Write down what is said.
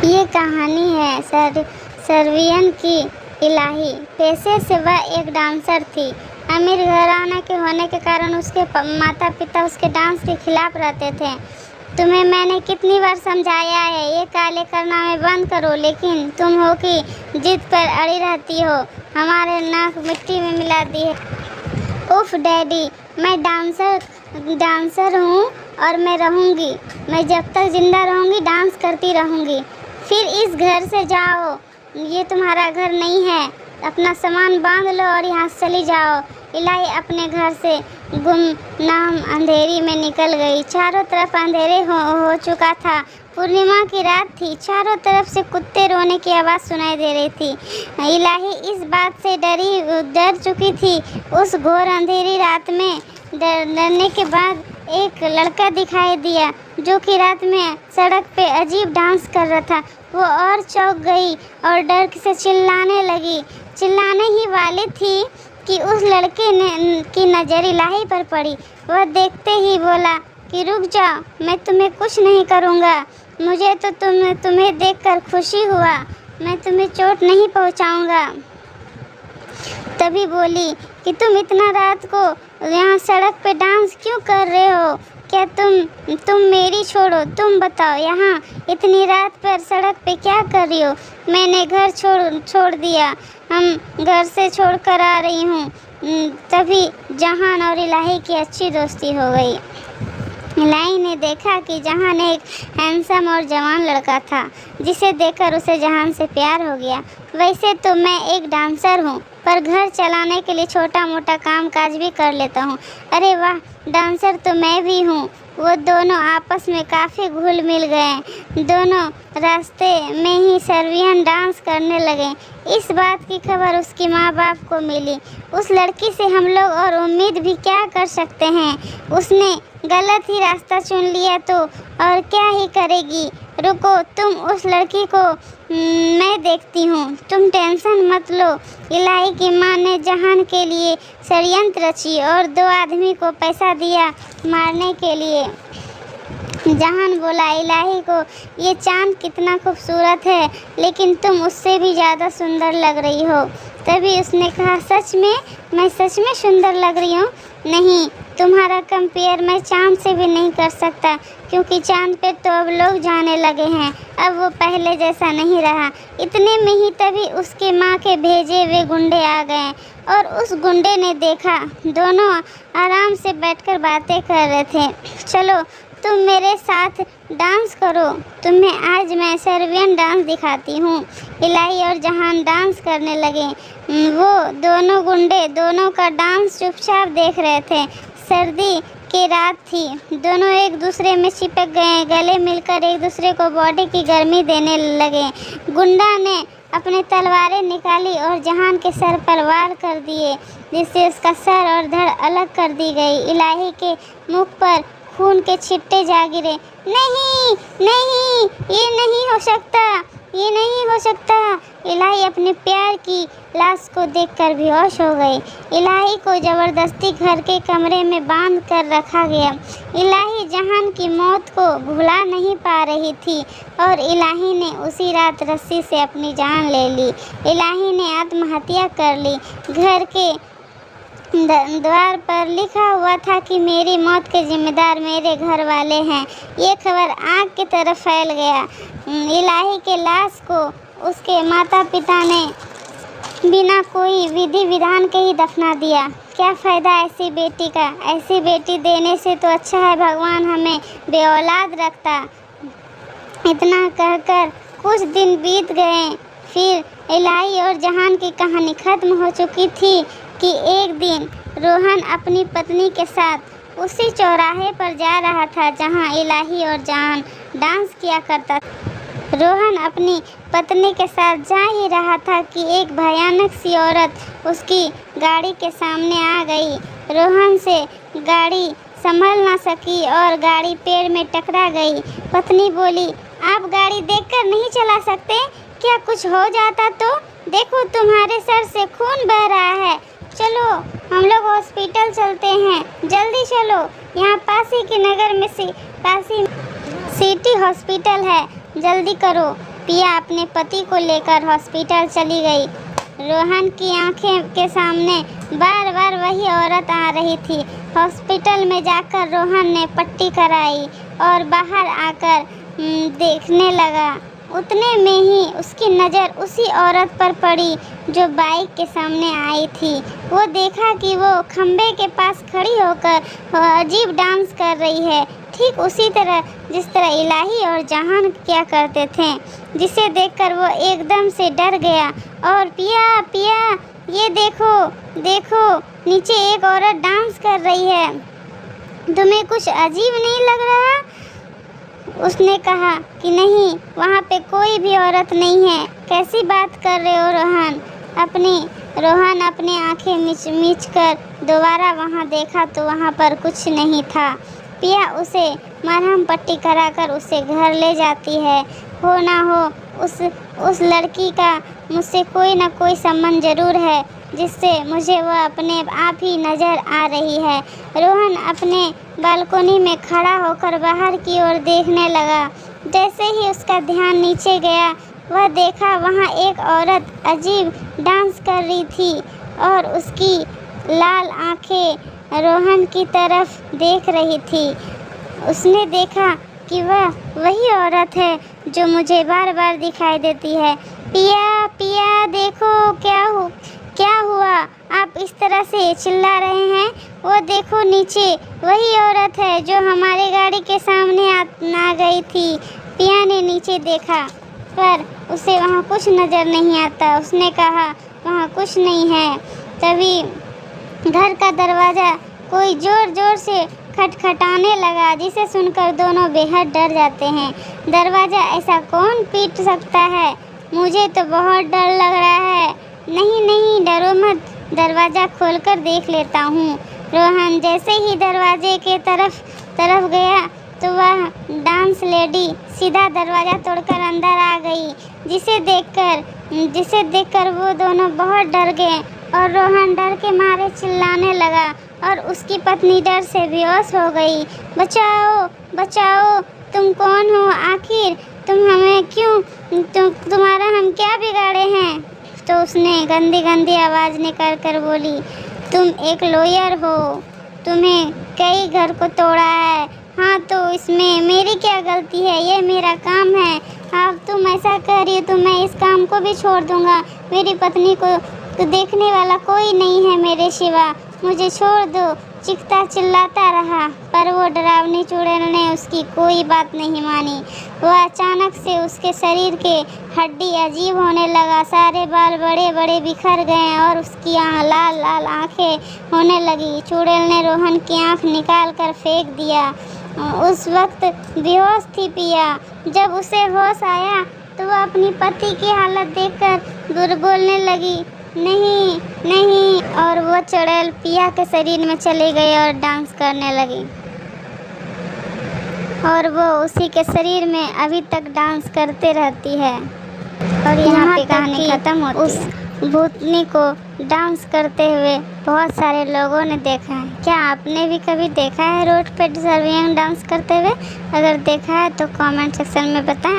ये कहानी है सर्बियन की इलाही। पेशे से वह एक डांसर थी। अमीर घराने के होने के कारण उसके माता पिता उसके डांस के खिलाफ रहते थे। तुम्हें मैंने कितनी बार समझाया है ये काले करना बंद करो, लेकिन तुम हो कि जिद पर अड़ी रहती हो। हमारे नाक मिट्टी में मिला दी है। उफ डैडी, मैं डांसर हूँ और मैं रहूँगी। मैं जब तक जिंदा रहूँगी डांस करती रहूँगी। फिर इस घर से जाओ, ये तुम्हारा घर नहीं है। अपना सामान बांध लो और यहाँ से चली जाओ। इलाही अपने घर से गुमनाम अंधेरी में निकल गई। चारों तरफ अंधेरे हो चुका था। पूर्णिमा की रात थी। चारों तरफ से कुत्ते रोने की आवाज़ सुनाई दे रही थी। इलाही इस बात से डर चुकी थी। उस घोर अंधेरी रात में डरने के बाद एक लड़का दिखाई दिया जो कि रात में सड़क पे अजीब डांस कर रहा था। वो और चौंक गई और डर से चिल्लाने लगी। चिल्लाने ही वाली थी कि उस लड़के की नज़र इलाही पर पड़ी। वह देखते ही बोला कि रुक जाओ, मैं तुम्हें कुछ नहीं करूँगा। मुझे तो तुम्हें देखकर खुशी हुआ। मैं तुम्हें चोट नहीं पहुँचाऊँगा। तभी बोली कि तुम इतना रात को यहाँ सड़क पे डांस क्यों कर रहे हो? क्या तुम मेरी छोड़ो, तुम बताओ यहाँ इतनी रात पर सड़क पे क्या कर रही हो? मैंने घर छोड़ दिया। हम घर से छोड़ कर आ रही हूँ। तभी जहान और इलाही की अच्छी दोस्ती हो गई। इलाही ने देखा कि जहान एक हैंडसम और जवान लड़का था, जिसे देखकर उसे जहान से प्यार हो गया। वैसे तो मैं एक डांसर हूँ, पर घर चलाने के लिए छोटा मोटा काम काज भी कर लेता हूँ। अरे वाह, डांसर तो मैं भी हूँ। वो दोनों आपस में काफ़ी घुल मिल गए। दोनों रास्ते में ही सर्बियन डांस करने लगे। इस बात की खबर उसके माँ बाप को मिली। उस लड़की से हम लोग और उम्मीद भी क्या कर सकते हैं? उसने गलत ही रास्ता चुन लिया तो और क्या ही करेगी। रुको, तुम उस लड़की को मैं देखती हूँ, तुम टेंशन मत लो। इलाही की माँ ने जहान के लिए षड्यंत्र रची और 2 आदमी को पैसा दिया मारने के लिए। जहान बोला इलाही को, ये चांद कितना खूबसूरत है, लेकिन तुम उससे भी ज़्यादा सुंदर लग रही हो। तभी उसने कहा, सच में? मैं सच में सुंदर लग रही हूँ? नहीं, तुम्हारा कंपेयर मैं चांद से भी नहीं कर सकता, क्योंकि चांद पे तो अब लोग जाने लगे हैं। अब वो पहले जैसा नहीं रहा। इतने में ही तभी उसके माँ के भेजे हुए गुंडे आ गए और उस गुंडे ने देखा दोनों आराम से बैठकर बातें कर रहे थे। चलो तुम मेरे साथ डांस करो, तुम्हें आज मैं सर्बियन डांस दिखाती हूँ। इलाही और जहान डांस करने लगे। वो दोनों गुंडे दोनों का डांस चुपचाप देख रहे थे। सर्दी की रात थी। दोनों एक दूसरे में चिपक गए। गले मिलकर एक दूसरे को बॉडी की गर्मी देने लगे। गुंडा ने अपनी तलवारें निकाली और जहान के सर पर वार कर दिए, जिससे उसका सर और धड़ अलग कर दी गई। इलाही के मुख पर खून के छिट्टे जा गिरे। नहीं नहीं, ये नहीं हो सकता, ये नहीं हो सकता। इलाही अपने प्यार की लाश को देखकर बेहोश हो गई। इलाही को ज़बरदस्ती घर के कमरे में बांध कर रखा गया। इलाही जहान की मौत को भुला नहीं पा रही थी और इलाही ने उसी रात रस्सी से अपनी जान ले ली। इलाही ने आत्महत्या कर ली। घर के द्वार पर लिखा हुआ था कि मेरी मौत के जिम्मेदार मेरे घर वाले हैं। ये खबर आग की तरफ फैल गया। इलाही के लाश को उसके माता पिता ने बिना कोई विधि विधान के ही दफना दिया। क्या फ़ायदा ऐसी बेटी का? ऐसी बेटी देने से तो अच्छा है भगवान हमें बेऔलाद रखता। इतना कहकर कुछ दिन बीत गए। फिर इलाही और जहान की कहानी ख़त्म हो चुकी थी कि एक दिन रोहन अपनी पत्नी के साथ उसी चौराहे पर जा रहा था जहां इलाही और जहान डांस किया करता था। रोहन अपनी पत्नी के साथ जा ही रहा था कि एक भयानक सी औरत उसकी गाड़ी के सामने आ गई। रोहन से गाड़ी संभल ना सकी और गाड़ी पेड़ में टकरा गई। पत्नी बोली, आप गाड़ी देखकर नहीं चला सकते? क्या कुछ हो जाता तो? देखो तुम्हारे सर से खून बह रहा है। चलो हम लोग हॉस्पिटल चलते हैं, जल्दी चलो। यहाँ पासी के नगर में पासी सिटी हॉस्पिटल है, जल्दी करो। पिया अपने पति को लेकर हॉस्पिटल चली गई। रोहन की आंखें के सामने बार बार वही औरत आ रही थी। हॉस्पिटल में जाकर रोहन ने पट्टी कराई और बाहर आकर देखने लगा। उतने में ही उसकी नज़र उसी औरत पर पड़ी जो बाइक के सामने आई थी। वो देखा कि वो खंबे के पास खड़ी होकर अजीब डांस कर रही है, ठीक उसी तरह जिस तरह इलाही और जहान क्या करते थे, जिसे देखकर वो एकदम से डर गया और पिया पिया ये देखो देखो, नीचे एक औरत डांस कर रही है, तुम्हें कुछ अजीब नहीं लग रहा? उसने कहा कि नहीं, वहाँ पे कोई भी औरत नहीं है। कैसी बात कर रहे हो रोहन? रोहन अपने आंखें मीच कर दोबारा वहाँ देखा तो वहाँ पर कुछ नहीं था। पिया उसे मरहम पट्टी कराकर उसे घर ले जाती है। हो ना हो उस लड़की का मुझसे कोई ना कोई संबंध जरूर है, जिससे मुझे वह अपने आप ही नज़र आ रही है। रोहन अपने बालकोनी में खड़ा होकर बाहर की ओर देखने लगा। जैसे ही उसका ध्यान नीचे गया, वह देखा वहाँ एक औरत अजीब डांस कर रही थी और उसकी लाल आंखें रोहन की तरफ देख रही थी। उसने देखा कि वह वही औरत है जो मुझे बार बार दिखाई देती है। पिया पिया देखो, क्या हुआ? आप इस तरह से चिल्ला रहे हैं? वो देखो नीचे वही औरत है जो हमारे गाड़ी के सामने आ गई थी। पिया ने नीचे देखा पर उसे वहाँ कुछ नज़र नहीं आता। उसने कहा वहाँ कुछ नहीं है। तभी घर का दरवाज़ा कोई ज़ोर ज़ोर से खटखटाने लगा, जिसे सुनकर दोनों बेहद डर जाते हैं। दरवाज़ा ऐसा कौन पीट सकता है? मुझे तो बहुत डर लग रहा है। नहीं डरो मत, दरवाज़ा खोलकर देख लेता हूँ। रोहन जैसे ही दरवाजे के तरफ गया तो वह डांस लेडी सीधा दरवाज़ा तोड़कर अंदर आ गई, जिसे देखकर वो दोनों बहुत डर गए और रोहन डर के मारे चिल्लाने लगा और उसकी पत्नी डर से बेहोश हो गई। बचाओ बचाओ, तुम कौन हो? आखिर तुम हमें क्यों, तुम्हारा हम क्या बिगाड़े हैं? तो उसने गंदी आवाज़ निकाल कर बोली, तुम एक लॉयर हो, तुम्हें कई घर को तोड़ा है। हाँ तो इसमें मेरी क्या गलती है? ये मेरा काम है। अब तुम ऐसा कह रही हो तो मैं इस काम को भी छोड़ दूँगा। मेरी पत्नी को तो देखने वाला कोई नहीं है मेरे सिवा, मुझे छोड़ दो। चीखता चिल्लाता रहा पर वो डरावनी चुड़ैल ने उसकी कोई बात नहीं मानी। वह अचानक से उसके शरीर के हड्डी अजीब होने लगा, सारे बाल बड़े बड़े बिखर गए और उसकी लाल लाल आंखें होने लगी। चुड़ैल ने रोहन की आंख निकाल कर फेंक दिया। उस वक्त बेहोश थी पिया। जब उसे होश आया तो वह अपनी पति की हालत देखकर बोलने लगी, नहीं, और वो चुड़ैल पिया के शरीर में चली गई और डांस करने लगी और वो उसी के शरीर में अभी तक डांस करते रहती है। और यहाँ पे कहानी खत्म होती है। उस भूतनी को डांस करते हुए बहुत सारे लोगों ने देखा है। क्या आपने भी कभी देखा है रोड पे सर्वियन डांस करते हुए? अगर देखा है तो कमेंट सेक्शन में बताएं।